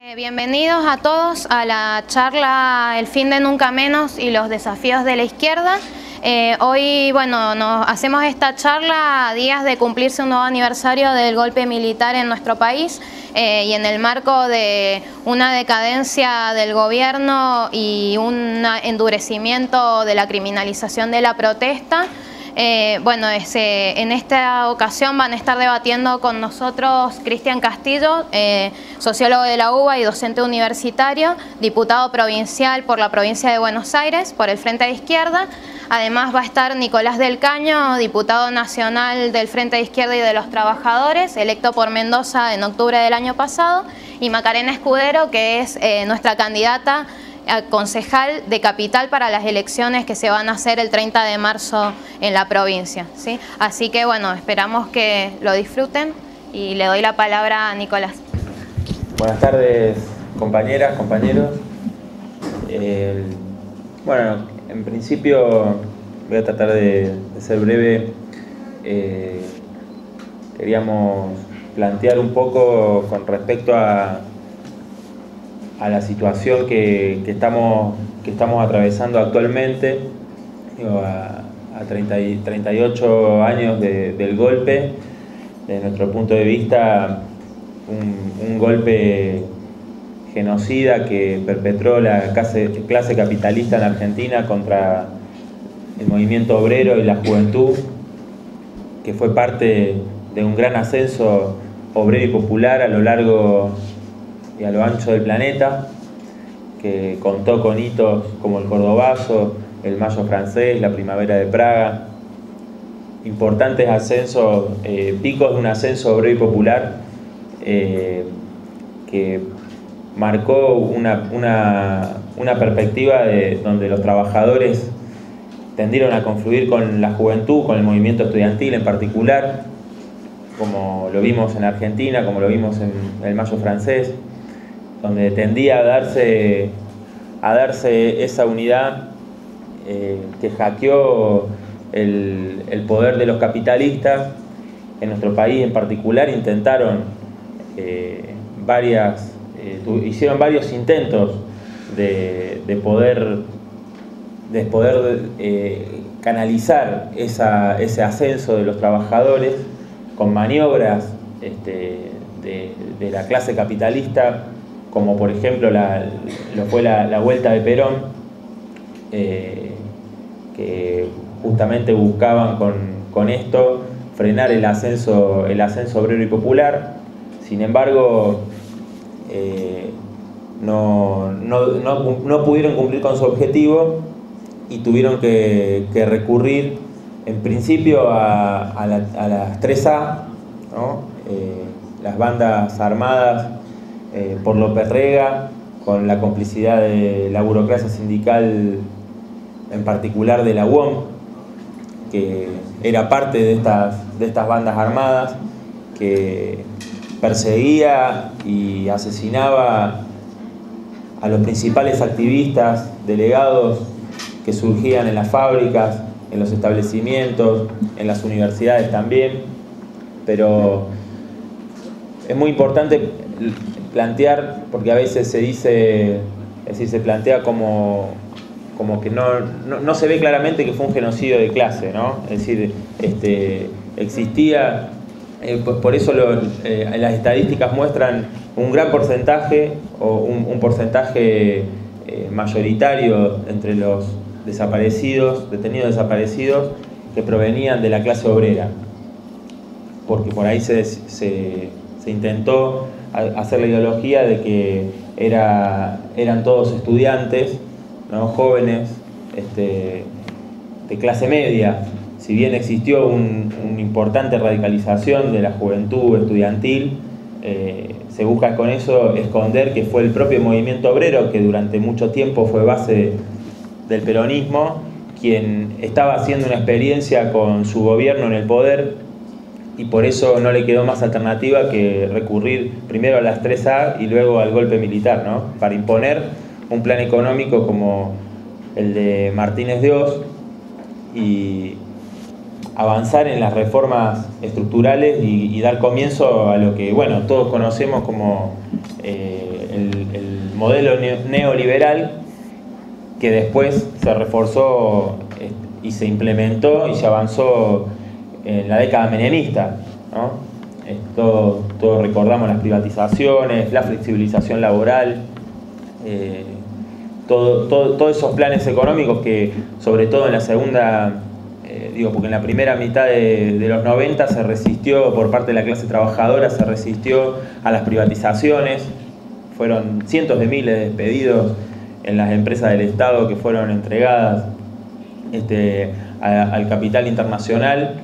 Bienvenidos a todos a la charla El fin de Nunca Menos y los desafíos de la izquierda. Hoy, nos hacemos esta charla a días de cumplirse un nuevo aniversario del golpe militar en nuestro país y en el marco de una decadencia del gobierno y un endurecimiento de la criminalización de la protesta. En esta ocasión van a estar debatiendo con nosotros Cristian Castillo, sociólogo de la UBA y docente universitario, diputado provincial por la provincia de Buenos Aires por el Frente de Izquierda. Además va a estar Nicolás del Caño, diputado nacional del Frente de Izquierda y de los Trabajadores, electo por Mendoza en octubre del año pasado, y Macarena Escudero, que es nuestra candidata a concejal de Capital para las elecciones que se van a hacer el 30 de marzo en la provincia, ¿sí? Así que esperamos que lo disfruten y le doy la palabra a Nicolás. Buenas tardes, compañeras, compañeros. En principio voy a tratar de ser breve. Queríamos plantear un poco con respecto a la situación que estamos atravesando actualmente, a 38 años del golpe. Desde nuestro punto de vista, un golpe genocida que perpetró la clase capitalista en Argentina contra el movimiento obrero y la juventud, que fue parte de un gran ascenso obrero y popular a lo largo y a lo ancho del planeta, que contó con hitos como el Cordobazo, el Mayo francés, la Primavera de Praga, importantes ascensos, picos de un ascenso obrero y popular que marcó una perspectiva donde los trabajadores tendieron a confluir con la juventud, con el movimiento estudiantil en particular, como lo vimos en Argentina, como lo vimos en el Mayo francés, donde tendía a darse esa unidad que hackeó el poder de los capitalistas. En nuestro país en particular hicieron varios intentos de poder canalizar ese ascenso de los trabajadores con maniobras de la clase capitalista, como por ejemplo lo fue la vuelta de Perón, que justamente buscaban con esto frenar el ascenso obrero y popular. Sin embargo, no pudieron cumplir con su objetivo y tuvieron que recurrir en principio a las 3A, ¿no? Las bandas armadas por López Rega, con la complicidad de la burocracia sindical, en particular de la UOM, que era parte de estas bandas armadas, que perseguía y asesinaba a los principales activistas, delegados que surgían en las fábricas, en los establecimientos, en las universidades también. Pero es muy importante plantear, porque a veces se plantea como que no se ve claramente que fue un genocidio de clase, ¿no? Es decir, existía, por eso las estadísticas muestran un gran porcentaje o un porcentaje mayoritario entre los detenidos desaparecidos, que provenían de la clase obrera, porque por ahí se intentó hacer la ideología de que eran todos estudiantes, ¿no? Jóvenes de clase media. Si bien existió una importante radicalización de la juventud estudiantil, se busca con eso esconder que fue el propio movimiento obrero, que durante mucho tiempo fue base del peronismo, quien estaba haciendo una experiencia con su gobierno en el poder, y por eso no le quedó más alternativa que recurrir primero a las 3A y luego al golpe militar, ¿no? Para imponer un plan económico como el de Martínez de Oz y avanzar en las reformas estructurales y dar comienzo a lo que, bueno, todos conocemos como el modelo neoliberal, que después se reforzó y se implementó y se avanzó en la década menemista, ¿no? Todos recordamos las privatizaciones, la flexibilización laboral, todos esos planes económicos que, sobre todo en la segunda, porque en la primera mitad de los 90 se resistió por parte de la clase trabajadora, se resistió a las privatizaciones, fueron cientos de miles de despedidos en las empresas del Estado que fueron entregadas al capital internacional,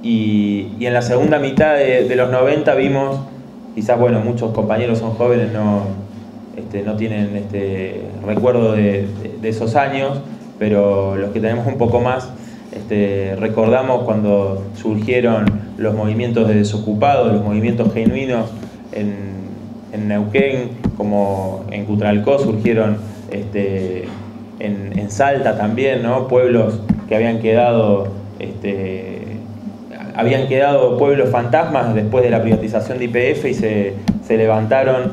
y en la segunda mitad de los 90 vimos, quizás, bueno, muchos compañeros son jóvenes, no tienen recuerdo de esos años, pero los que tenemos un poco más recordamos cuando surgieron los movimientos de desocupados, los movimientos genuinos en Neuquén, como en Cutralcó surgieron en Salta también, ¿no? Pueblos que habían quedado pueblos fantasmas después de la privatización de YPF, y se levantaron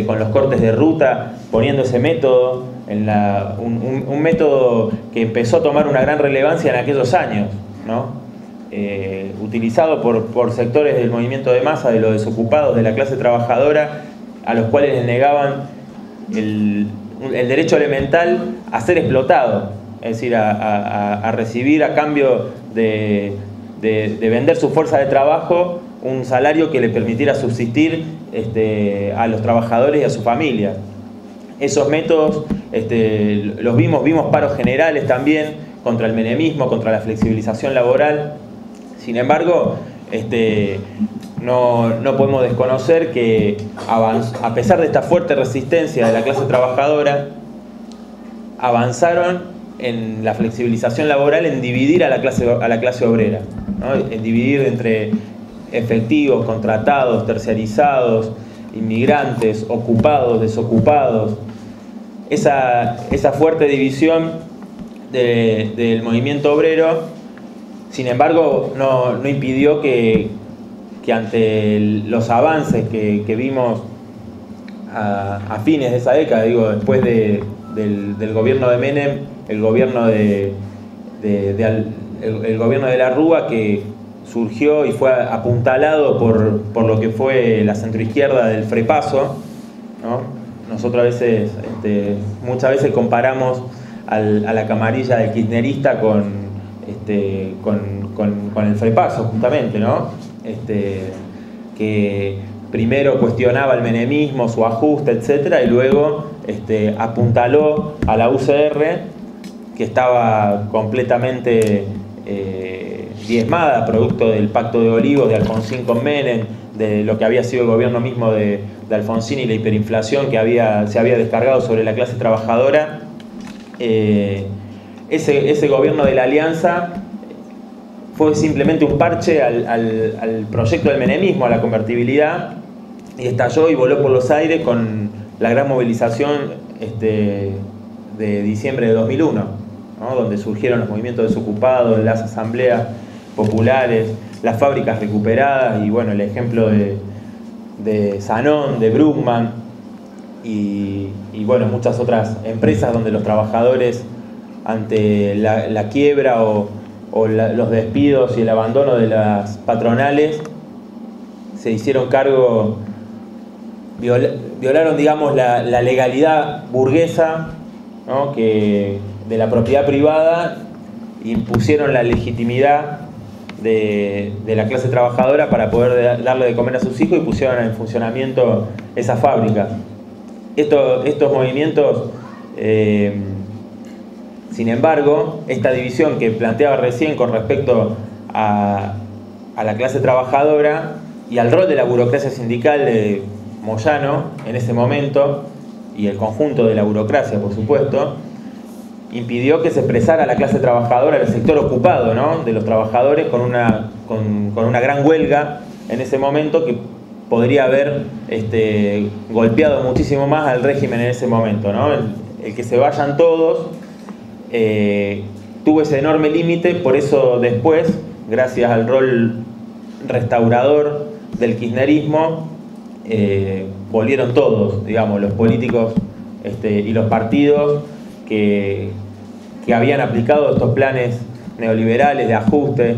con los cortes de ruta, poniendo ese método, un método que empezó a tomar una gran relevancia en aquellos años, ¿no? Utilizado por sectores del movimiento de masa, de los desocupados, de la clase trabajadora, a los cuales les negaban el derecho elemental a ser explotado, es decir, a recibir a cambio de vender su fuerza de trabajo un salario que le permitiera subsistir a los trabajadores y a su familia. Esos métodos los vimos paros generales también contra el menemismo, contra la flexibilización laboral. Sin embargo, no podemos desconocer que a pesar de esta fuerte resistencia de la clase trabajadora, avanzaron en la flexibilización laboral, en dividir a la clase obrera, ¿no? En dividir entre efectivos, contratados, terciarizados, inmigrantes, ocupados, desocupados. Esa fuerte división del movimiento obrero, sin embargo, no impidió que ante los avances que vimos a fines de esa década, después del gobierno de Menem, el gobierno de la Rúa, que surgió y fue apuntalado por lo que fue la centroizquierda del Frepaso, ¿no? Nosotros muchas veces comparamos a la camarilla del kirchnerista con el Frepaso, justamente, ¿no? Que primero cuestionaba el menemismo, su ajuste, etcétera, y luego apuntaló a la UCR, que estaba completamente diezmada, producto del Pacto de Olivos de Alfonsín con Menem, de lo que había sido el gobierno mismo de Alfonsín y la hiperinflación que se había descargado sobre la clase trabajadora. Ese gobierno de la Alianza fue simplemente un parche al proyecto del menemismo, a la convertibilidad, y estalló y voló por los aires con la gran movilización de diciembre de 2001, ¿no? Donde surgieron los movimientos desocupados, las asambleas populares, las fábricas recuperadas, y bueno, el ejemplo de Sanón, de Bruckmann y bueno, muchas otras empresas donde los trabajadores, ante la quiebra o los despidos y el abandono de las patronales, se hicieron cargo, violaron, digamos, la legalidad burguesa, ¿no? de la propiedad privada, impusieron la legitimidad de la clase trabajadora para poder darle de comer a sus hijos, y pusieron en funcionamiento esas fábricas. Estos movimientos, sin embargo, esta división que planteaba recién con respecto a la clase trabajadora y al rol de la burocracia sindical de Moyano en ese momento, y el conjunto de la burocracia, por supuesto, impidió que se expresara la clase trabajadora, el sector ocupado, ¿no? De los trabajadores, con una gran huelga en ese momento, que podría haber golpeado muchísimo más al régimen en ese momento, ¿no? El que se vayan todos tuvo ese enorme límite. Por eso después, gracias al rol restaurador del kirchnerismo, volvieron todos, digamos, los políticos y los partidos que habían aplicado estos planes neoliberales de ajuste